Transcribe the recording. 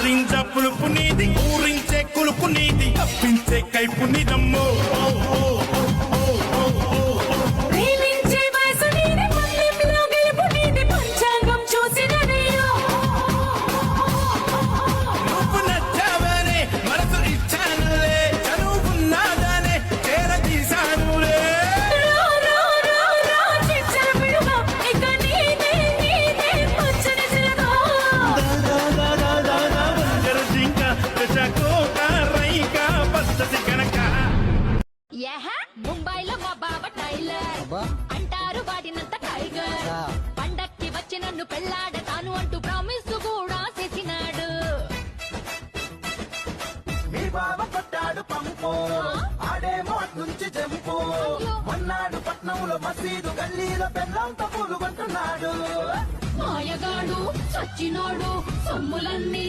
ఆరించ పులుపు నీది ఊరించే కులుపు నీది తప్పించే కైపు నీదమ్మో ముంబైలో మా బావ టైలర్ అంటారు వాడినంత టైగర్ పండక్కి వచ్చి నన్ను పెళ్ళాడతాను అంటూ ప్రామిస్ కూడా చేసినాడు మీ బావ కొట్టాడు పంపు ఆడేమో అట్నుంచి జంపు మొన్నాడు పట్నంలో మసీదు గల్లీలో బెల్లంతో పూలు కొంటున్నాడు మాయగాడు చచ్చినోడు సొమ్ములన్నీ